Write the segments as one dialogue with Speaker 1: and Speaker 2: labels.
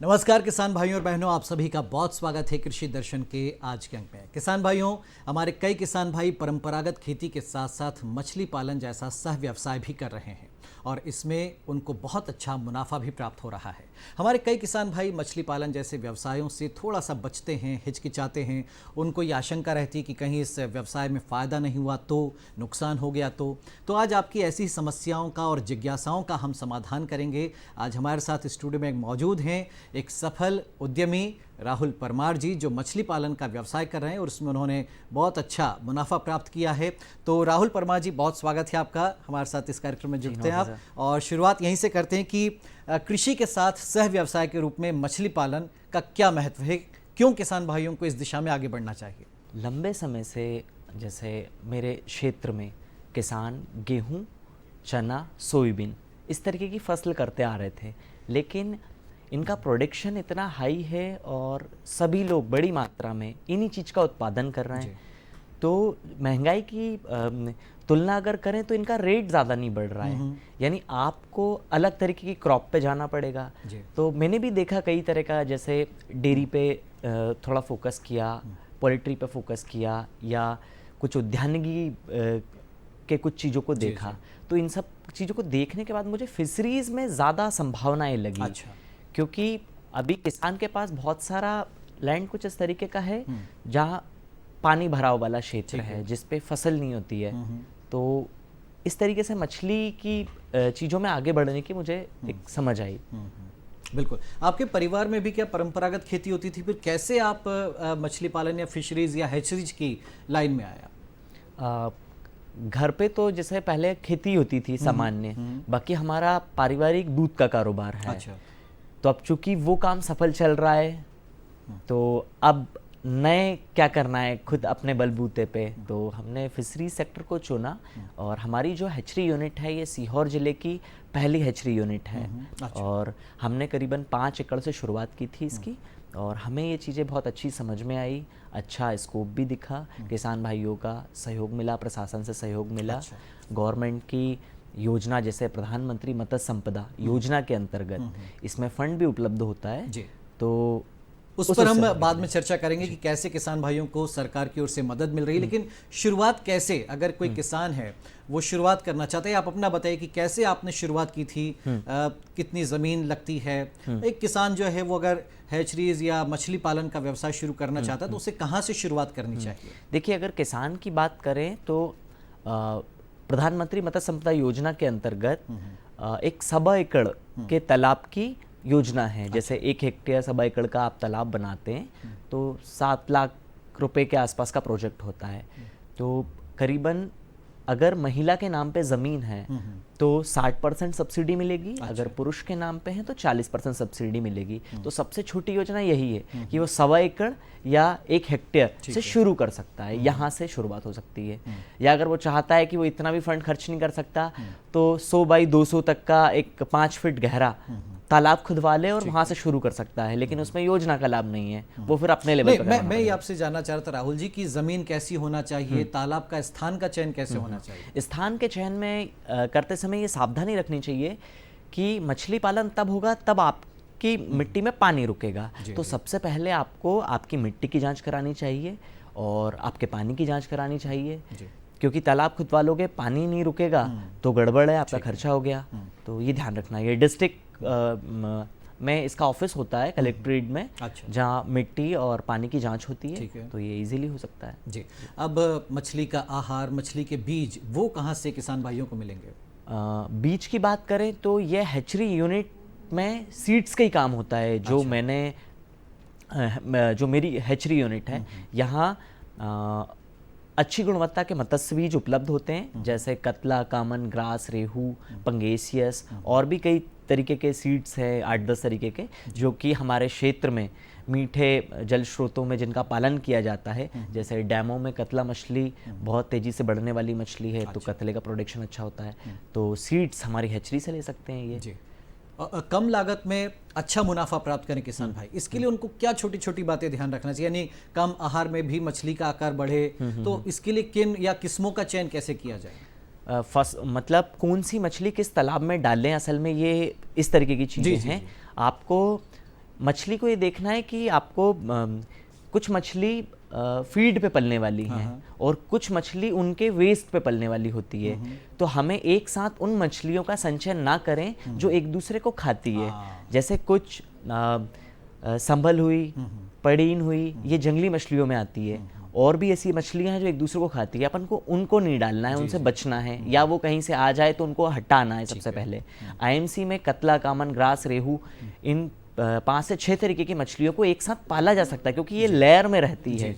Speaker 1: नमस्कार किसान भाइयों और बहनों, आप सभी का बहुत स्वागत है कृषि दर्शन के आज के अंक में। किसान भाइयों, हमारे कई किसान भाई परंपरागत खेती के साथ साथ मछली पालन जैसा सह व्यवसाय भी कर रहे हैं और इसमें उनको बहुत अच्छा मुनाफा भी प्राप्त हो रहा है। हमारे कई किसान भाई मछली पालन जैसे व्यवसायों से थोड़ा सा बचते हैं, हिचकिचाते हैं। उनको ये आशंका रहती है कि कहीं इस व्यवसाय में फ़ायदा नहीं हुआ तो, नुकसान हो गया तो आज आपकी ऐसी समस्याओं का और जिज्ञासाओं का हम समाधान करेंगे। आज हमारे साथ स्टूडियो में मौजूद हैं एक सफल उद्यमी राहुल परमार जी, जो मछली पालन का व्यवसाय कर रहे हैं और उसमें उन्होंने बहुत अच्छा मुनाफा प्राप्त किया है। तो राहुल परमार जी, बहुत स्वागत है आपका, हमारे साथ इस कार्यक्रम में जुड़ते हैं आप। और शुरुआत यहीं से करते हैं कि कृषि के साथ सह व्यवसाय के रूप में मछली पालन का क्या महत्व है, क्यों किसान भाइयों को इस दिशा में आगे बढ़ना चाहिए?
Speaker 2: लंबे समय से जैसे मेरे क्षेत्र में किसान गेहूं, चना, सोयाबीन इस तरीके की फसल करते आ रहे थे, लेकिन इनका प्रोडक्शन इतना हाई है और सभी लोग बड़ी मात्रा में इन्हीं चीज़ का उत्पादन कर रहे हैं, तो महंगाई की तुलना अगर करें तो इनका रेट ज़्यादा नहीं बढ़ रहा है। यानी आपको अलग तरीके की क्रॉप पे जाना पड़ेगा। तो मैंने भी देखा कई तरह का, जैसे डेयरी पे थोड़ा फोकस किया, पोल्ट्री पे फोकस किया, या कुछ उद्यानिकी के कुछ चीज़ों को देखा। तो इन सब चीज़ों को देखने के बाद मुझे फिशरीज़ में ज़्यादा संभावनाएं लगी।
Speaker 1: अच्छा।
Speaker 2: क्योंकि अभी किसान के पास बहुत सारा लैंड कुछ इस तरीके का है जहाँ पानी भराव वाला क्षेत्र है, जिस पे फसल नहीं होती है। तो इस तरीके से मछली की चीज़ों में आगे बढ़ने की मुझे एक समझ आई।
Speaker 1: बिल्कुल। आपके परिवार में भी क्या परंपरागत खेती होती थी, फिर कैसे आप मछली पालन या फिशरीज या हैचरीज की लाइन में आया?
Speaker 2: घर पे तो जैसे पहले खेती होती थी सामान्य, बाकी हमारा पारिवारिक दूध का कारोबार है।
Speaker 1: अच्छा।
Speaker 2: तो अब चूंकि वो काम सफल चल रहा है, तो अब नए क्या करना है खुद अपने बलबूते पे, तो हमने फिशरी सेक्टर को चुना। और हमारी जो हैचरी यूनिट है, ये सीहोर जिले की पहली हैचरी यूनिट है।
Speaker 1: अच्छा।
Speaker 2: और हमने करीबन 5 एकड़ से शुरुआत की थी इसकी, और हमें ये चीज़ें बहुत अच्छी समझ में आई। अच्छा स्कोप भी दिखा, किसान भाइयों का सहयोग मिला, प्रशासन से सहयोग मिला।
Speaker 1: अच्छा।
Speaker 2: गवर्नमेंट की योजना जैसे प्रधानमंत्री मत्स्य संपदा योजना के अंतर्गत इसमें फंड भी उपलब्ध होता है। तो
Speaker 1: उस पर हम बाद में चर्चा करेंगे कि कैसे किसान भाइयों को सरकार की ओर से मदद मिल रही है। लेकिन शुरुआत कैसे, अगर कोई किसान है वो शुरुआत करना चाहता है, आप अपना बताइए कि कैसे आपने शुरुआत की थी, कितनी ज़मीन लगती है? एक किसान जो है वो अगर हैचरीज या मछली पालन का व्यवसाय शुरू करना चाहता है तो उसे कहाँ से शुरुआत करनी चाहिए?
Speaker 2: देखिए, अगर किसान की बात करें तो प्रधानमंत्री मत्स्य संपदा योजना के अंतर्गत एक 1.25 एकड़ के तालाब की योजना है। जैसे 1 हेक्टेयर 1.25 एकड़ का आप तालाब बनाते हैं तो 7 लाख रुपए के आसपास का प्रोजेक्ट होता है। तो करीबन अगर महिला के नाम पे ज़मीन है तो 60% सब्सिडी मिलेगी। अच्छा। अगर पुरुष के नाम पे है तो 40% सब्सिडी मिलेगी। तो सबसे छोटी योजना यही है कि वो 1.25 एकड़ या 1 हेक्टेयर से शुरू कर सकता है, यहाँ से शुरुआत हो सकती है। या अगर वो चाहता है कि वो इतना भी फंड खर्च नहीं कर सकता, तो 100 बाई 200 तक का एक 5 फीट गहरा तालाब खुदवा ले और वहां से शुरू कर सकता है, लेकिन उसमें योजना का लाभ नहीं है, वो फिर अपने लेवल पर।
Speaker 1: मैं ये आपसे जानना चाह रहा था राहुल जी कि जमीन कैसी होना चाहिए, तालाब का स्थान का चयन कैसे होना चाहिए?
Speaker 2: स्थान के चयन में करते समय ये सावधानी रखनी चाहिए कि मछली पालन तब होगा तब आपकी मिट्टी में पानी रुकेगा। तो सबसे पहले आपको आपकी मिट्टी की जांच करानी चाहिए और आपके पानी की जांच करानी चाहिए, क्योंकि तालाब खुदवा लोगे, पानी नहीं रुकेगा तो गड़बड़ है, आपका खर्चा हो गया। तो ये ध्यान रखना। ये डिस्ट्रिक्ट में इसका ऑफिस होता है कलेक्ट्रेट में। अच्छा। जहाँ मिट्टी और पानी की जांच होती है, तो ये इजीली हो सकता है।
Speaker 1: जी। अब मछली का आहार, मछली के बीज, वो कहाँ से किसान भाइयों को मिलेंगे?
Speaker 2: बीज की बात करें तो ये हैचरी यूनिट में सीड्स का ही काम होता है। जो अच्छा। मैंने जो मेरी हैचरी यूनिट है, यहाँ अच्छी गुणवत्ता के मत्स्य बीज उपलब्ध होते हैं, जैसे कतला, कामन, ग्रास, रेहू, पंगेसियस और भी कई तरीके के सीड्स हैं, 8-10 तरीके के, जो कि हमारे क्षेत्र में मीठे जल स्रोतों में जिनका पालन किया जाता है। जैसे डैमों में कतला मछली बहुत तेज़ी से बढ़ने वाली मछली है। अच्छा। तो कतले का प्रोडक्शन अच्छा होता है। तो सीड्स हमारी हैचरी से ले सकते हैं ये।
Speaker 1: कम लागत में अच्छा मुनाफा प्राप्त करें किसान भाई, इसके लिए उनको क्या छोटी छोटी बातें ध्यान रखना चाहिए? यानी कम आहार में भी मछली का आकार बढ़े, तो इसके लिए किन या किस्मों का चयन कैसे किया जाए?
Speaker 2: मतलब कौन सी मछली किस तालाब में डालें, असल में ये इस तरीके की चीज़ें हैं। आपको मछली को ये देखना है कि आपको कुछ मछली फीड पे पलने वाली हैं और कुछ मछली उनके वेस्ट पे पलने वाली होती है। तो हमें एक साथ उन मछलियों का संचयन ना करें जो एक दूसरे को खाती है। जैसे कुछ संभल हुई, पड़ीन हुई, ये जंगली मछलियों में आती है। और भी ऐसी मछलियां हैं जो एक दूसरे को खाती है। अपन को उनको नहीं डालना है, उनसे बचना है, या वो कहीं से आ जाए तो उनको हटाना है सबसे पहले। आईएमसी में कतला, कामन, ग्रास, रेहू, इन 5 से 6 तरीके की मछलियों को एक साथ पाला जा सकता है क्योंकि ये लेयर में रहती है।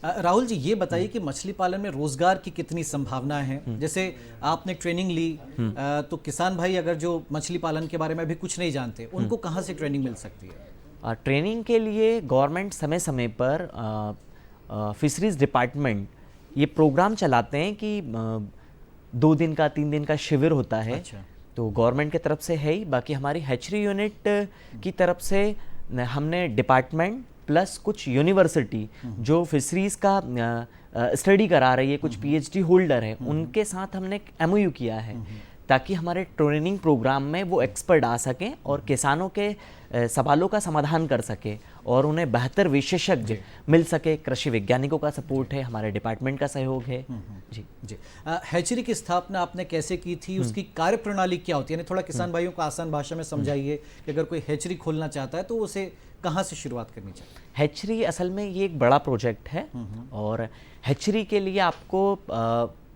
Speaker 1: राहुल जी, ये बताइए कि मछली पालन में रोजगार की कितनी संभावना है? जैसे आपने ट्रेनिंग ली, तो किसान भाई अगर जो मछली पालन के बारे में अभी कुछ नहीं जानते, उनको कहाँ से ट्रेनिंग मिल सकती है?
Speaker 2: ट्रेनिंग के लिए गवर्नमेंट समय समय पर फिशरीज डिपार्टमेंट ये प्रोग्राम चलाते हैं कि 2 दिन का 3 दिन का शिविर होता है।
Speaker 1: अच्छा।
Speaker 2: तो गवर्नमेंट की तरफ से है ही, बाकी हमारी हैचरी यूनिट की तरफ से हमने डिपार्टमेंट प्लस कुछ यूनिवर्सिटी जो फिशरीज का स्टडी करा रही है, कुछ पीएचडी होल्डर है, उनके साथ हमने एक एमओयू किया है ताकि हमारे ट्रेनिंग प्रोग्राम में वो एक्सपर्ट आ सकें और किसानों के सवालों का समाधान कर सके और उन्हें बेहतर विशेषज्ञ मिल सके। कृषि वैज्ञानिकों का सपोर्ट है, हमारे डिपार्टमेंट का सहयोग है। जी
Speaker 1: जी। हैचरी की स्थापना आपने कैसे की थी? उसकी कार्यप्रणाली क्या होती है? यानी थोड़ा किसान भाइयों को आसान भाषा में समझाइए कि अगर कोई हैचरी खोलना चाहता है तो उसे कहाँ से शुरुआत करनी चाहिए?
Speaker 2: हैचरी असल में ये एक बड़ा प्रोजेक्ट है और हैचरी के लिए आपको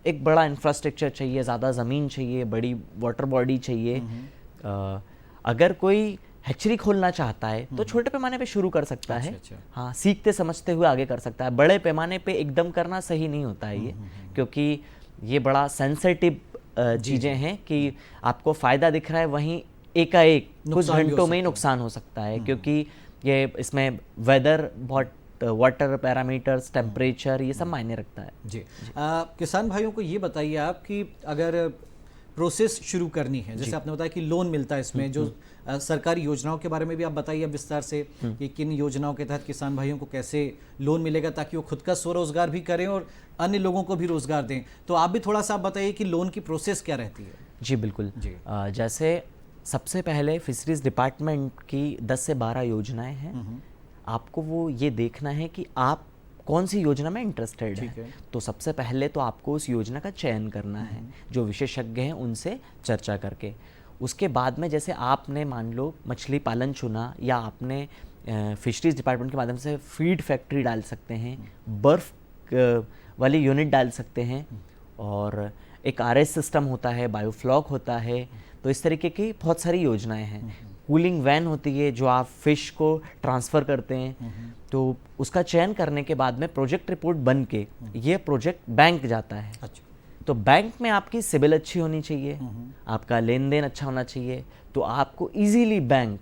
Speaker 2: एक बड़ा इंफ्रास्ट्रक्चर चाहिए, ज़्यादा ज़मीन चाहिए, बड़ी वाटर बॉडी चाहिए। अगर कोई हैचरी खोलना चाहता है तो छोटे पैमाने पे शुरू कर सकता है। हाँ, सीखते समझते हुए आगे कर सकता है। बड़े पैमाने पे एकदम करना सही नहीं होता है ये, क्योंकि ये बड़ा सेंसिटिव चीज़ें हैं कि आपको फ़ायदा दिख रहा है, वहीं एकाएक कुछ घंटों में ही नुकसान हो सकता है, क्योंकि ये इसमें वेदर बहुत, वाटर पैरामीटर्स, टेम्परेचर, ये सब मायने रखता है।
Speaker 1: जी। किसान भाइयों को ये बताइए आप कि अगर प्रोसेस शुरू करनी है, जैसे आपने बताया कि लोन मिलता है इसमें, जो सरकारी योजनाओं के बारे में भी आप बताइए विस्तार से कि किन योजनाओं के तहत किसान भाइयों को कैसे लोन मिलेगा ताकि वो खुद का स्वरोजगार भी करें और अन्य लोगों को भी रोजगार दें। तो आप भी थोड़ा सा बताइए कि लोन की प्रोसेस क्या रहती है?
Speaker 2: जी बिल्कुल जी। जैसे सबसे पहले फिशरीज डिपार्टमेंट की 10 से 12 योजनाएं हैं। आपको वो ये देखना है कि आप कौन सी योजना में इंटरेस्टेड है। तो सबसे पहले तो आपको उस योजना का चयन करना है, जो विशेषज्ञ हैं उनसे चर्चा करके। उसके बाद में जैसे आपने मान लो मछली पालन चुना, या आपने फिशरीज डिपार्टमेंट के माध्यम से फीड फैक्ट्री डाल सकते हैं, बर्फ वाली यूनिट डाल सकते हैं, और एक आरएस सिस्टम होता है, बायोफ्लॉक होता है। तो इस तरीके की बहुत सारी योजनाएं हैं। कूलिंग वैन होती है जो आप फिश को ट्रांसफ़र करते हैं। तो उसका चयन करने के बाद में प्रोजेक्ट रिपोर्ट बन के ये प्रोजेक्ट बैंक जाता है।
Speaker 1: अच्छा।
Speaker 2: तो बैंक में आपकी सिबिल अच्छी होनी चाहिए, आपका लेन देन अच्छा होना चाहिए, तो आपको इजीली बैंक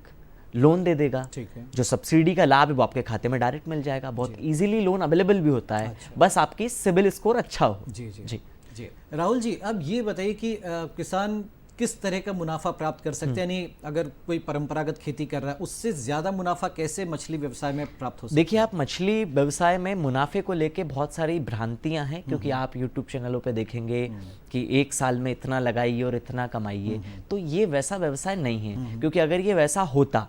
Speaker 2: लोन दे देगा।
Speaker 1: ठीक है।
Speaker 2: जो सब्सिडी का लाभ है वो आपके खाते में डायरेक्ट मिल जाएगा। बहुत इजीली लोन अवेलेबल भी होता है। अच्छा। बस आपकी सिबिल स्कोर अच्छा हो।
Speaker 1: जी जी जी जी। राहुल जी, अब ये बताइए कि किसान किस तरह का मुनाफा प्राप्त कर सकते हैं? यानी अगर कोई परंपरागत खेती कर रहा है, उससे ज़्यादा मुनाफा कैसे मछली व्यवसाय में प्राप्त हो सकता है?
Speaker 2: देखिए, आप मछली व्यवसाय में मुनाफे को लेके बहुत सारी भ्रांतियां हैं, क्योंकि आप YouTube चैनलों पे देखेंगे कि 1 साल में इतना लगाइए और इतना कमाइए। तो ये वैसा व्यवसाय नहीं है, क्योंकि अगर ये वैसा होता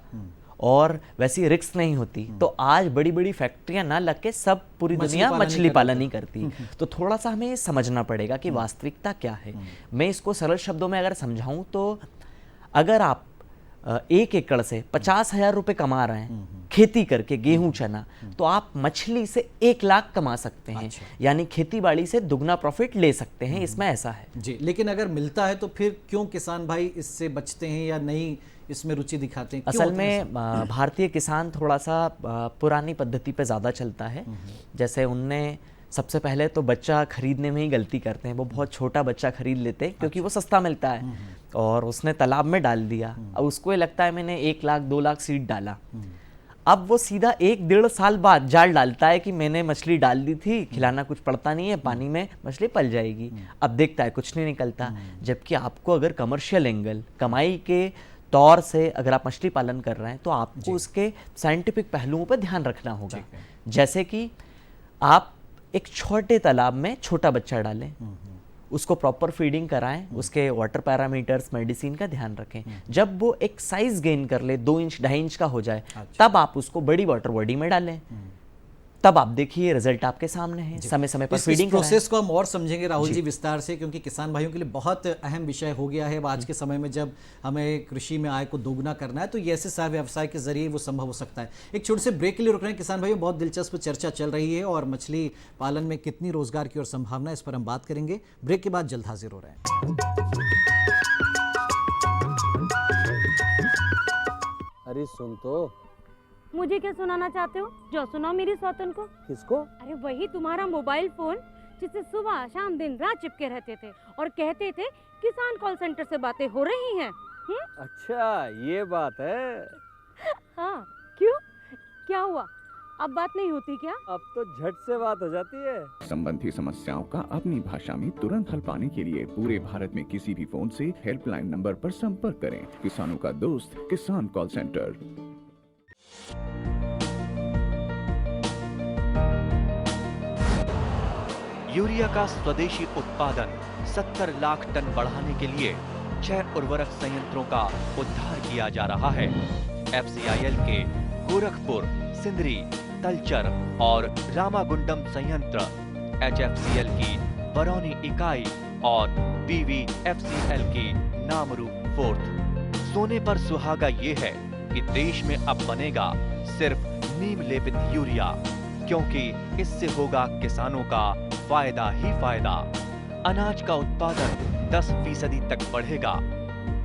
Speaker 2: और वैसी रिस्क नहीं होती तो आज बड़ी बड़ी फैक्ट्रियां ना लग के सब पूरी दुनिया मछली पालन ही करती। तो थोड़ा सा हमें ये समझना पड़ेगा कि वास्तविकता क्या है। मैं इसको सरल शब्दों में अगर समझाऊं तो अगर आप 1 एकड़ से 50,000 रुपए कमा रहे हैं खेती करके, गेहूं चना, तो आप मछली से 1 लाख कमा सकते हैं। अच्छा। यानी खेती बाड़ी से दुगना प्रॉफिट ले सकते हैं। इसमें ऐसा है
Speaker 1: जी। लेकिन अगर मिलता है तो फिर क्यों किसान भाई इससे बचते हैं या नहीं इसमें रुचि दिखाते हैं?
Speaker 2: असल में भारतीय किसान थोड़ा सा पुरानी पद्धति पे ज़्यादा चलता है। जैसे उनने सबसे पहले तो बच्चा खरीदने में ही गलती करते हैं। वो बहुत छोटा बच्चा खरीद लेते हैं क्योंकि वो सस्ता मिलता है, और उसने तालाब में डाल दिया। अब उसको ये लगता है मैंने 1 लाख 2 लाख सीड डाला। अब वो सीधा 1-1.5 साल बाद जाल डालता है कि मैंने मछली डाल दी थी, खिलाना कुछ पड़ता नहीं है, पानी में मछली पल जाएगी। अब देखता है कुछ नहीं निकलता। जबकि आपको अगर कमर्शियल एंगल, कमाई के तौर से अगर आप मछली पालन कर रहे हैं तो आपको उसके साइंटिफिक पहलुओं पर ध्यान रखना होगा। जैसे कि आप एक छोटे तालाब में छोटा बच्चा डालें, उसको प्रॉपर फीडिंग कराएं, उसके वाटर पैरामीटर्स, मेडिसिन का ध्यान रखें। जब वो एक साइज गेन कर ले, 2 इंच 2.5 इंच का हो जाए, तब आप उसको बड़ी वाटर बॉडी में डालें। तब आप देखिए रिजल्ट आपके सामने है। समय समय पर फीडिंग
Speaker 1: प्रोसेस को हम और समझेंगे राहुल जी विस्तार से, क्योंकि किसान भाइयों के लिए बहुत अहम विषय हो गया है आज के समय में। जब हमें कृषि में आय को दोगुना करना है तो ये ऐसे सह व्यवसाय के जरिए वो संभव हो सकता है। एक छोटे से ब्रेक के लिए रुक रहे हैं किसान भाइयों, बहुत दिलचस्प चर्चा चल रही है और मछली पालन में कितनी रोजगार की और संभावना, इस पर हम बात करेंगे। ब्रेक के बाद जल्द हाजिर हो रहे हैं।
Speaker 3: अरे सुन तो।
Speaker 4: मुझे क्या सुनाना चाहते हो? जो सुनाओ मेरी सौतन को।
Speaker 3: किसको?
Speaker 4: अरे वही तुम्हारा मोबाइल फोन जिससे सुबह शाम दिन रात चिपके रहते थे और कहते थे किसान कॉल सेंटर से बातें हो रही हैं।
Speaker 3: अच्छा ये बात है।
Speaker 4: हाँ क्यों, क्या हुआ? अब बात नहीं होती क्या?
Speaker 3: अब तो झट से बात हो जाती है।
Speaker 5: संबंधी समस्याओं का अपनी भाषा में तुरंत हल पाने के लिए पूरे भारत में किसी भी फोन से हेल्पलाइन नंबर पर संपर्क करें। किसानों का दोस्त किसान कॉल सेंटर।
Speaker 6: यूरिया का स्वदेशी उत्पादन 70 लाख टन बढ़ाने के लिए 6 उर्वरक संयंत्रों का उद्धार किया जा रहा है। FCIL के गोरखपुर, सिंदरी, तलचर और रामागुंडम संयंत्र, HFCL की बरौनी इकाई और BVFCL की नामरू फोर्थ। सोने पर सुहागा ये है कि देश में अब बनेगा सिर्फ नीम लेपित यूरिया, क्योंकि इससे होगा किसानों का फायदा ही फायदा। अनाज का उत्पादन 10% तक बढ़ेगा।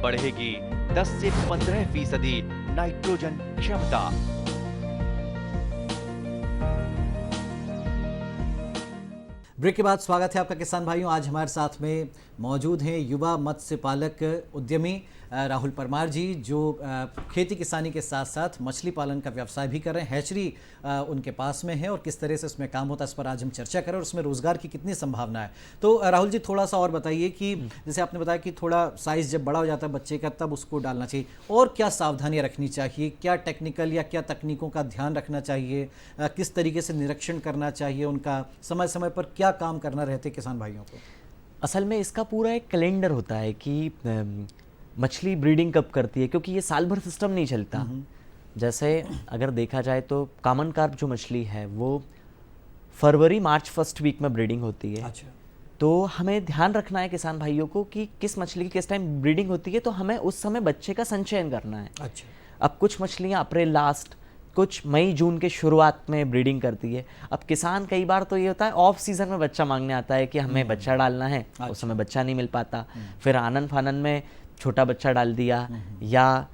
Speaker 6: बढ़ेगी 10 से 15% नाइट्रोजन क्षमता।
Speaker 1: ब्रेक के बाद स्वागत है आपका किसान भाइयों। आज हमारे साथ में मौजूद हैं युवा मत्स्य पालक उद्यमी राहुल परमार जी, जो खेती किसानी के साथ साथ मछली पालन का व्यवसाय भी कर रहे हैं। हैचरी उनके पास में है और किस तरह से उसमें काम होता है इस पर आज हम चर्चा करें और उसमें रोजगार की कितनी संभावना है। तो राहुल जी थोड़ा सा और बताइए कि जैसे आपने बताया कि थोड़ा साइज जब बड़ा हो जाता है बच्चे का तब उसको डालना चाहिए, और क्या सावधानियाँ रखनी चाहिए, क्या टेक्निकल या क्या तकनीकों का ध्यान रखना चाहिए, किस तरीके से निरीक्षण करना चाहिए, उनका समय समय पर क्या काम करना रहते किसान भाइयों को?
Speaker 2: असल में इसका पूरा एक कैलेंडर होता है कि मछली ब्रीडिंग कब करती है, क्योंकि ये साल भर सिस्टम नहीं चलता। जैसे अगर देखा जाए तो कॉमन कार्प जो मछली है वो फरवरी मार्च फर्स्ट वीक में ब्रीडिंग होती है।
Speaker 1: अच्छा।
Speaker 2: तो हमें ध्यान रखना है किसान भाइयों को कि किस मछली की किस टाइम ब्रीडिंग होती है, तो हमें उस समय बच्चे का संचयन करना है।
Speaker 1: अच्छा।
Speaker 2: अब कुछ मछलियाँ अप्रैल लास्ट, कुछ मई जून के शुरुआत में ब्रीडिंग करती है। अब किसान कई बार तो ये होता है ऑफ सीजन में बच्चा मांगने आता है कि हमें बच्चा डालना है, उस समय बच्चा नहीं मिल पाता। फिर आनन फानन में छोटा बच्चा डाल दिया, या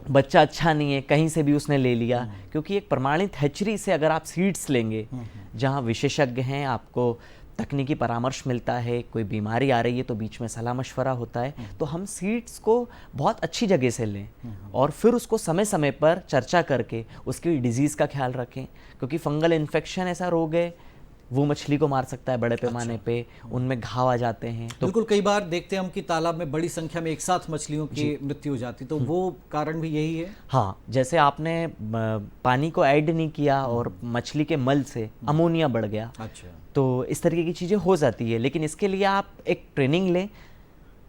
Speaker 2: बच्चा अच्छा नहीं है कहीं से भी उसने ले लिया। क्योंकि एक प्रमाणित हैचरी से अगर आप सीड्स लेंगे जहाँ विशेषज्ञ हैं, आपको तकनीकी परामर्श मिलता है, कोई बीमारी आ रही है तो बीच में सलाह मशवरा होता है, तो हम सीड्स को बहुत अच्छी जगह से लें और फिर उसको समय समय पर चर्चा करके उसकी डिजीज़ का ख्याल रखें। क्योंकि फंगल इन्फेक्शन ऐसा रोग है वो मछली को मार सकता है बड़े पैमाने पे, उनमें घाव आ जाते हैं। तो
Speaker 1: बिल्कुल, कई बार देखते हैं हम कि तालाब में बड़ी संख्या में एक साथ मछलियों की मृत्यु हो जाती, तो वो कारण भी यही है।
Speaker 2: हाँ, जैसे आपने पानी को ऐड नहीं किया और मछली के मल से अमोनिया बढ़ गया।
Speaker 1: अच्छा।
Speaker 2: तो इस तरीके की चीज़ें हो जाती है, लेकिन इसके लिए आप एक ट्रेनिंग लें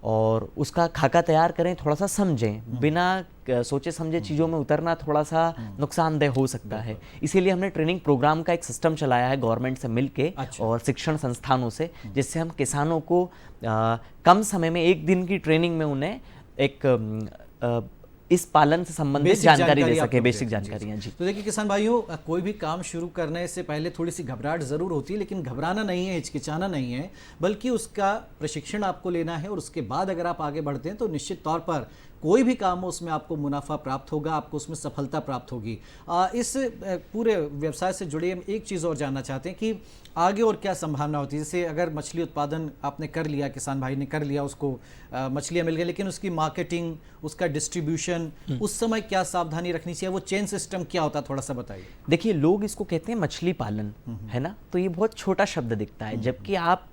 Speaker 2: और उसका खाका तैयार करें, थोड़ा सा समझें। बिना सोचे समझे चीज़ों में उतरना थोड़ा सा नुकसानदेह हो सकता है। इसीलिए हमने ट्रेनिंग प्रोग्राम का एक सिस्टम चलाया है गवर्नमेंट से मिलके और शिक्षण संस्थानों से, जिससे हम किसानों को कम समय में 1 दिन की ट्रेनिंग में उन्हें एक इस पालन से संबंधित जानकारी दे सके, बेसिक जानकारियाँ। जी।
Speaker 1: तो देखिए किसान भाइयों, कोई भी काम शुरू करने से पहले थोड़ी सी घबराहट जरूर होती है, लेकिन घबराना नहीं है, हिचकिचाना नहीं है, बल्कि उसका प्रशिक्षण आपको लेना है और उसके बाद अगर आप आगे बढ़ते हैं तो निश्चित तौर पर कोई भी काम हो उसमें आपको मुनाफा प्राप्त होगा, आपको उसमें सफलता प्राप्त होगी। इस पूरे व्यवसाय से जुड़े हम एक चीज़ और जानना चाहते हैं कि आगे और क्या संभावना होती है। जैसे अगर मछली उत्पादन आपने कर लिया, किसान भाई ने कर लिया, उसको मछलियाँ मिल गई, लेकिन उसकी मार्केटिंग, उसका डिस्ट्रीब्यूशन, उस समय क्या सावधानी रखनी चाहिए, वो चेन सिस्टम क्या होता है, थोड़ा सा बताइए।
Speaker 2: देखिए, लोग इसको कहते हैं मछली पालन, है ना, तो ये बहुत छोटा शब्द दिखता है, जबकि आप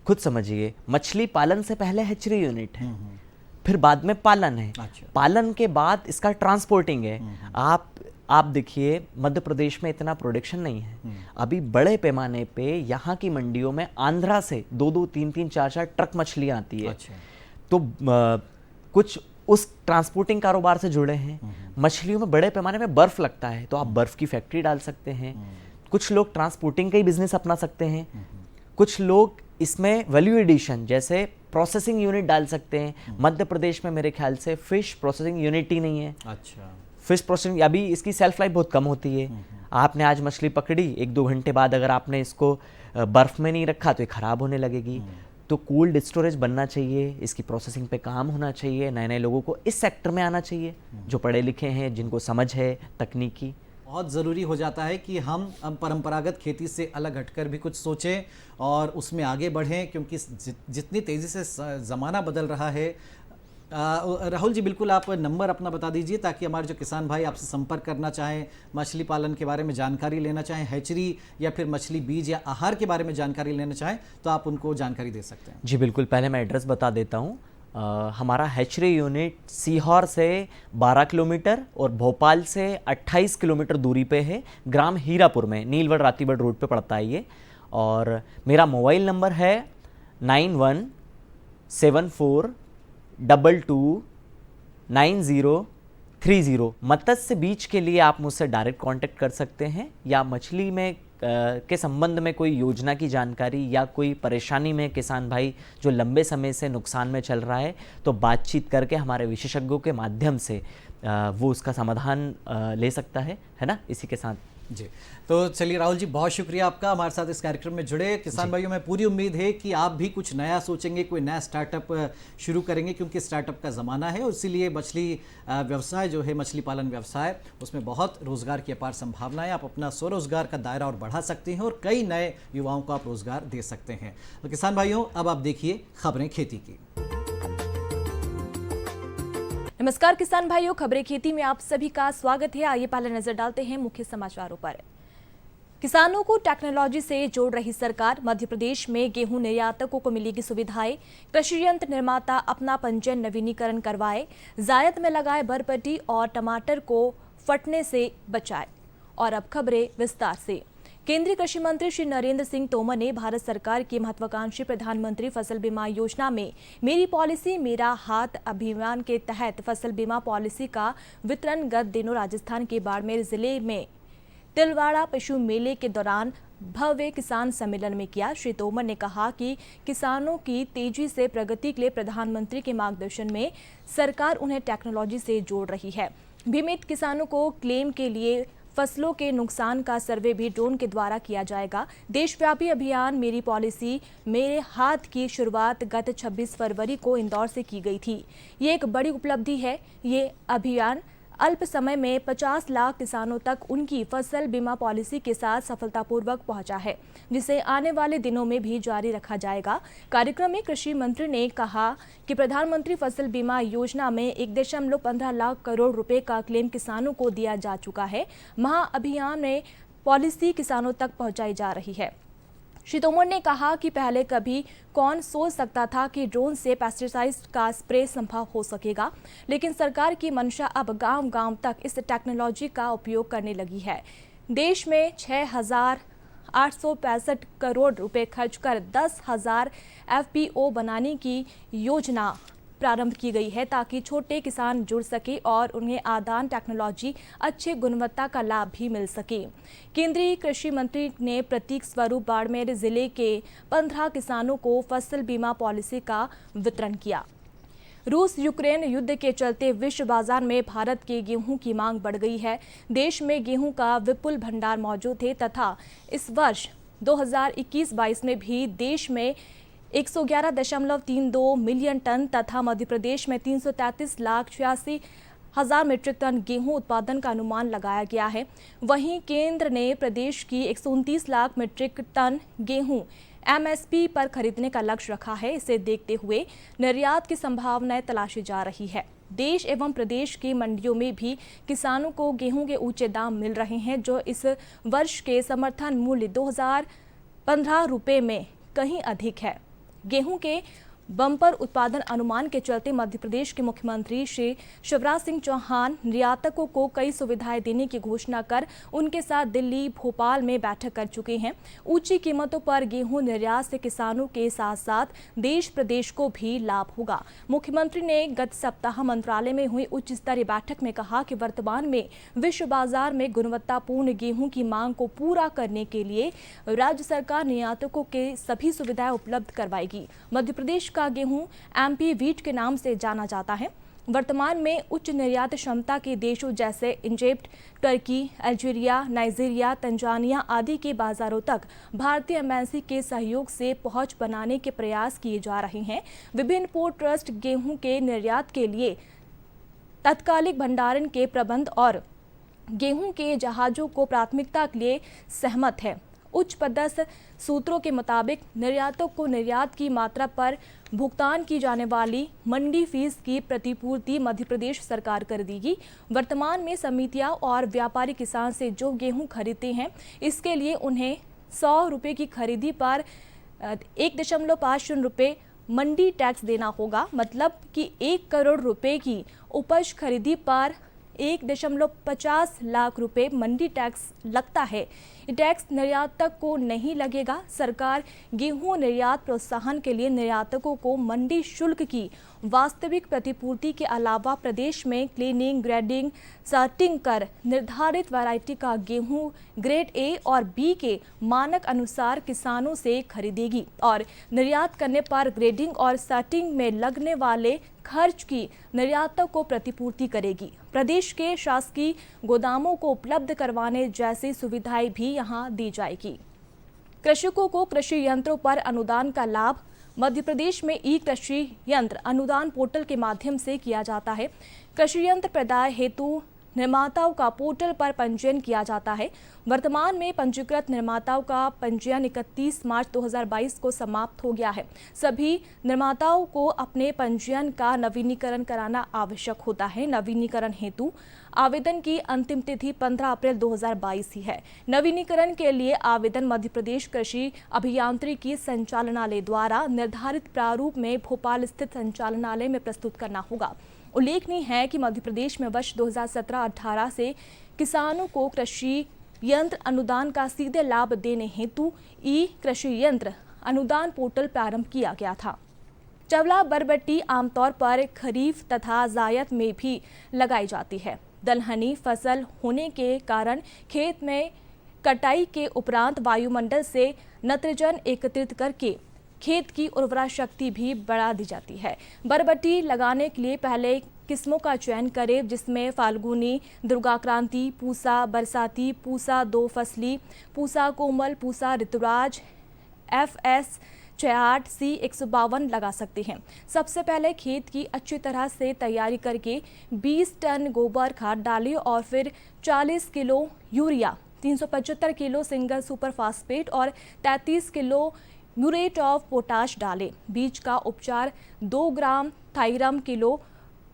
Speaker 2: खुद समझिए मछली पालन से पहले हैचरी यूनिट है, फिर बाद में पालन है।
Speaker 1: अच्छा।
Speaker 2: पालन के बाद इसका ट्रांसपोर्टिंग है। आप आप देखिए मध्य प्रदेश में इतना प्रोडक्शन नहीं है। अभी बड़े पैमाने पे यहाँ की मंडियों में आंध्रा से 2-2, 3-3, 4-4 ट्रक मछलियाँ आती है।
Speaker 1: अच्छा।
Speaker 2: तो कुछ उस ट्रांसपोर्टिंग कारोबार से जुड़े हैं। मछलियों में बड़े पैमाने में बर्फ लगता है, तो आप बर्फ की फैक्ट्री डाल सकते हैं। कुछ लोग ट्रांसपोर्टिंग का ही बिजनेस अपना सकते हैं। कुछ लोग इसमें वैल्यू एडिशन जैसे प्रोसेसिंग यूनिट डाल सकते हैं। मध्य प्रदेश में मेरे ख्याल से फिश प्रोसेसिंग यूनिट ही नहीं है।
Speaker 1: अच्छा।
Speaker 2: फिश प्रोसेसिंग अभी इसकी सेल्फ लाइफ बहुत कम होती है। आपने आज मछली पकड़ी, 1-2 घंटे बाद अगर आपने इसको बर्फ में नहीं रखा तो ये खराब होने लगेगी। तो कोल्ड स्टोरेज बनना चाहिए, इसकी प्रोसेसिंग पे काम होना चाहिए। नए नए लोगों को इस सेक्टर में आना चाहिए जो पढ़े लिखे हैं, जिनको समझ है तकनीकी।
Speaker 1: बहुत ज़रूरी हो जाता है कि हम अब परंपरागत खेती से अलग हटकर भी कुछ सोचें और उसमें आगे बढ़ें, क्योंकि जितनी तेज़ी से ज़माना बदल रहा है। राहुल जी, बिल्कुल आप नंबर अपना बता दीजिए ताकि हमारे जो किसान भाई आपसे संपर्क करना चाहें, मछली पालन के बारे में जानकारी लेना चाहें, हैचरी या फिर मछली बीज या आहार के बारे में जानकारी लेना चाहें तो आप उनको जानकारी दे सकते हैं।
Speaker 2: जी बिल्कुल, पहले मैं एड्रेस बता देता हूँ। हमारा हैचरी यूनिट सीहोर से 12 किलोमीटर और भोपाल से 28 किलोमीटर दूरी पे है। ग्राम हीरापुर में नीलवड़ रातीबड़ रोड पे पड़ता है ये। और मेरा मोबाइल नंबर है 9174229030। मत्स्य बीज के लिए आप मुझसे डायरेक्ट कांटेक्ट कर सकते हैं, या मछली में के संबंध में कोई योजना की जानकारी या कोई परेशानी में किसान भाई जो लंबे समय से नुकसान में चल रहा है, तो बातचीत करके हमारे विशेषज्ञों के माध्यम से वो उसका समाधान ले सकता है ना। इसी के साथ
Speaker 1: जी, तो चलिए राहुल जी, बहुत शुक्रिया आपका हमारे साथ इस कार्यक्रम में जुड़े। किसान भाइयों में पूरी उम्मीद है कि आप भी कुछ नया सोचेंगे, कोई नया स्टार्टअप शुरू करेंगे, क्योंकि स्टार्टअप का ज़माना है और इसीलिए मछली व्यवसाय जो है, मछली पालन व्यवसाय, उसमें बहुत रोज़गार की अपार संभावना है। आप अपना स्वरोजगार का दायरा और बढ़ा सकते हैं और कई नए युवाओं को आप रोज़गार दे सकते हैं। तो किसान भाइयों, अब आप देखिए खबरें खेती की।
Speaker 7: नमस्कार किसान भाइयों, खबरें खेती में आप सभी का स्वागत है। आइए पहले नजर डालते हैं मुख्य समाचारों पर। किसानों को टेक्नोलॉजी से जोड़ रही सरकार। मध्य प्रदेश में गेहूं निर्यातकों को मिलेगी सुविधाएं। कृषि यंत्र निर्माता अपना पंजीयन नवीनीकरण करवाए। जायद में लगाए बरबटी और टमाटर को फटने से बचाए। और अब खबरें विस्तार से। केंद्रीय कृषि मंत्री श्री नरेंद्र सिंह तोमर ने भारत सरकार की महत्वाकांक्षी प्रधानमंत्री फसल बीमा योजना में मेरी पॉलिसी मेरा हाथ अभियान के तहत फसल बीमा पॉलिसी का वितरण गत दिनों राजस्थान के बाड़मेर जिले में तिलवाड़ा पशु मेले के दौरान भव्य किसान सम्मेलन में किया। श्री तोमर ने कहा कि किसानों की तेजी से प्रगति के लिए प्रधानमंत्री के मार्गदर्शन में सरकार उन्हें टेक्नोलॉजी से जोड़ रही है। बीमित किसानों को क्लेम के लिए फसलों के नुकसान का सर्वे भी ड्रोन के द्वारा किया जाएगा। देशव्यापी अभियान मेरी पॉलिसी मेरे हाथ की शुरुआत गत 26 फरवरी को इंदौर से की गई थी। ये एक बड़ी उपलब्धि है। ये अभियान अल्प समय में 50 लाख किसानों तक उनकी फसल बीमा पॉलिसी के साथ सफलतापूर्वक पहुंचा है, जिसे आने वाले दिनों में भी जारी रखा जाएगा। कार्यक्रम में कृषि मंत्री ने कहा कि प्रधानमंत्री फसल बीमा योजना में 1.15 लाख करोड़ रुपए का क्लेम किसानों को दिया जा चुका है। महाअभियान में पॉलिसी किसानों तक पहुंचाई जा रही है। श्री तोमर ने कहा कि पहले कभी कौन सोच सकता था कि ड्रोन से पेस्टिसाइड का स्प्रे संभव हो सकेगा, लेकिन सरकार की मंशा अब गांव-गांव तक इस टेक्नोलॉजी का उपयोग करने लगी है। देश में 6,865 करोड़ रुपए खर्च कर 10,000 FPO बनाने की योजना प्रारंभ की गई है, ताकि छोटे किसान जुड़ सके और उन्हें आदान टेक्नोलॉजी अच्छे गुणवत्ता का लाभ भी मिल सके। केंद्रीय कृषि मंत्री ने प्रतीक स्वरूप बाड़मेर जिले के 15 किसानों को फसल बीमा पॉलिसी का वितरण किया। रूस यूक्रेन युद्ध के चलते विश्व बाजार में भारत के गेहूं की मांग बढ़ गई है। देश में गेहूं का विपुल भंडार मौजूद है तथा इस वर्ष 2021-22 में भी देश में 111.32 मिलियन टन तथा मध्य प्रदेश में 333,86,000 मीट्रिक टन गेहूं उत्पादन का अनुमान लगाया गया है। वहीं केंद्र ने प्रदेश की 129 लाख मीट्रिक टन गेहूं MSP पर खरीदने का लक्ष्य रखा है। इसे देखते हुए निर्यात की संभावनाएं तलाशी जा रही है। देश एवं प्रदेश की मंडियों में भी किसानों को गेहूं के ऊंचे दाम मिल रहे हैं, जो इस वर्ष के समर्थन मूल्य 2015 रुपये में कहीं अधिक है। गेहूं के बम्पर उत्पादन अनुमान के चलते मध्य प्रदेश के मुख्यमंत्री श्री शिवराज सिंह चौहान निर्यातकों को कई सुविधाएं देने की घोषणा कर उनके साथ दिल्ली, भोपाल में बैठक कर चुके हैं। ऊंची कीमतों पर गेहूं निर्यात से किसानों के साथ साथ देश प्रदेश को भी लाभ होगा। मुख्यमंत्री ने गत सप्ताह मंत्रालय में हुई उच्च स्तरीय बैठक में कहा कि वर्तमान में विश्व बाजार में गुणवत्तापूर्ण गेहूं की मांग को पूरा करने के लिए राज्य सरकार निर्यातकों के सभी सुविधाएं उपलब्ध करवाएगी। मध्य प्रदेश का गेहूं एमपी वीट के नाम से जाना जाता है। वर्तमान में उच्च निर्यात क्षमता के देशों जैसे Egypt, Turkey, Algeria, Nigeria, Tanzania आदि के बाजारों तक भारतीय एमएनसी के सहयोग से पहुंच बनाने के प्रयास किए जा रहे हैं। विभिन्न पोर्ट ट्रस्ट गेहूं के निर्यात के लिए तात्कालिक भंडारण के प्रबंध और गेहूं के जहाजों को प्राथमिकता के लिए सहमत है। उच्च पदस्थ सूत्रों के मुताबिक निर्यातकों को निर्यात की मात्रा पर भुगतान की जाने वाली मंडी फीस की प्रतिपूर्ति मध्य प्रदेश सरकार कर देगी। वर्तमान में समितियां और व्यापारी किसान से जो गेहूं खरीदते हैं, इसके लिए उन्हें 100 रुपये की खरीदी पर 1.50 रुपये मंडी टैक्स देना होगा। मतलब कि 1 करोड़ रुपए की उपज खरीदी पर 1.50 लाख रुपए मंडी टैक्स लगता है। ये टैक्स निर्यातक को नहीं लगेगा। सरकार गेहूं निर्यात प्रोत्साहन के लिए निर्यातकों को मंडी शुल्क की वास्तविक प्रतिपूर्ति के अलावा प्रदेश में क्लीनिंग, ग्रेडिंग, सर्टिंग कर निर्धारित वैरायटी का गेहूं ग्रेड ए और बी के मानक अनुसार किसानों से खरीदेगी और निर्यात करने पर ग्रेडिंग और सर्टिंग में लगने वाले खर्च की निर्यातक को प्रतिपूर्ति करेगी। प्रदेश के शासकीय गोदामों को उपलब्ध करवाने जैसी सुविधाएं भी यहां दी जाएगी। कृषकों को कृषि यंत्रों पर अनुदान का लाभ मध्य प्रदेश में ई कृषि यंत्र अनुदान पोर्टल के माध्यम से किया जाता है। कृषि यंत्र प्रदाय हेतु निर्माताओं का पोर्टल पर पंजीयन किया जाता है। वर्तमान में पंजीकृत निर्माताओं का पंजीयन 31 मार्च 2022 को समाप्त हो गया है। सभी निर्माताओं को अपने पंजीयन का नवीनीकरण कराना आवश्यक होता है। नवीनीकरण हेतु आवेदन की अंतिम तिथि 15 अप्रैल 2022 ही है। नवीनीकरण के लिए आवेदन मध्य प्रदेश कृषि अभियांत्रिकी संचालनालय द्वारा निर्धारित प्रारूप में भोपाल स्थित संचालनालय में प्रस्तुत करना होगा। उल्लेखनीय है कि मध्य प्रदेश में वर्ष 2017-18 से किसानों को कृषि यंत्र अनुदान का सीधे लाभ देने हेतु ई कृषि यंत्र अनुदान पोर्टल प्रारंभ किया गया था। चवला बरबट्टी आमतौर पर खरीफ तथा जायद में भी लगाई जाती है। दलहनी फसल होने के कारण खेत में कटाई के उपरांत वायुमंडल से नत्रजन एकत्रित करके खेत की उर्वरा शक्ति भी बढ़ा दी जाती है। बरबट्टी लगाने के लिए पहले किस्मों का चयन करें, जिसमें फाल्गुनी, दुर्गाक्रांति, पूसा बरसाती, पूसा 2 फसली, पूसा कोमल, पूसा ऋतुराज, FS 68 C 152 लगा सकते हैं। सबसे पहले खेत की अच्छी तरह से तैयारी करके 20 टन गोबर खाद डालें और फिर 40 kilo urea, 375 kilo single super phosphate और 33 किलो म्यूरेट ऑफ पोटाश डालें। बीज का उपचार 2 ग्राम थाइरम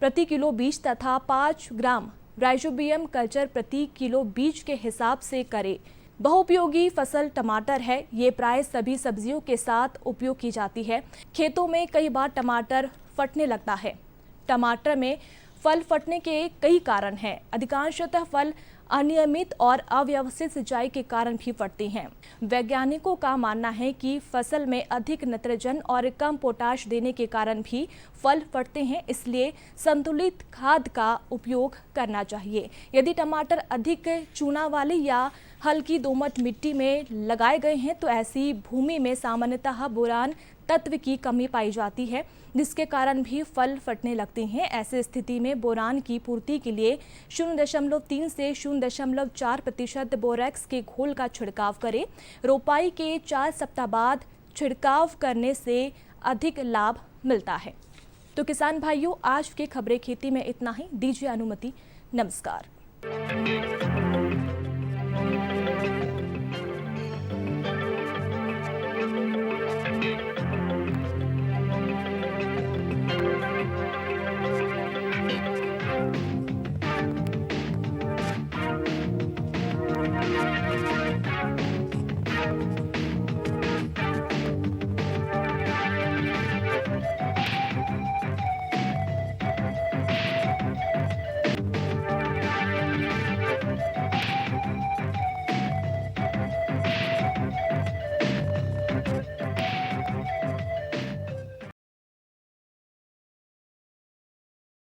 Speaker 7: प्रति किलो बीज तथा 5 ग्राम राइजोबियम कल्चर प्रति किलो बीज के हिसाब से करें। बहुउपयोगी फसल टमाटर है। ये प्राय सभी सब्जियों के साथ उपयोग की जाती है। खेतों में कई बार टमाटर फटने लगता है। टमाटर में फल फटने के कई कारण हैं। अधिकांशतः फल अनियमित और अव्यवस्थित सिंचाई के कारण भी फटते हैं। वैज्ञानिकों का मानना है कि फसल में अधिक नाइट्रोजन और कम पोटाश देने के कारण भी फल फटते हैं, इसलिए संतुलित खाद का उपयोग करना चाहिए। यदि टमाटर अधिक चूना वाली या हल्की दोमट मिट्टी में लगाए गए हैं तो ऐसी भूमि में सामान्यतः बोरान तत्व की कमी पाई जाती है, जिसके कारण भी फल फटने लगते हैं। ऐसी स्थिति में बोरान की पूर्ति के लिए 0.3 से 0.4% बोरेक्स के घोल का छिड़काव करें। रोपाई के 4 सप्ताह बाद छिड़काव करने से अधिक लाभ मिलता है। तो किसान भाइयों, आज के खबरें खेती में इतना ही। दीजिए अनुमति। नमस्कार।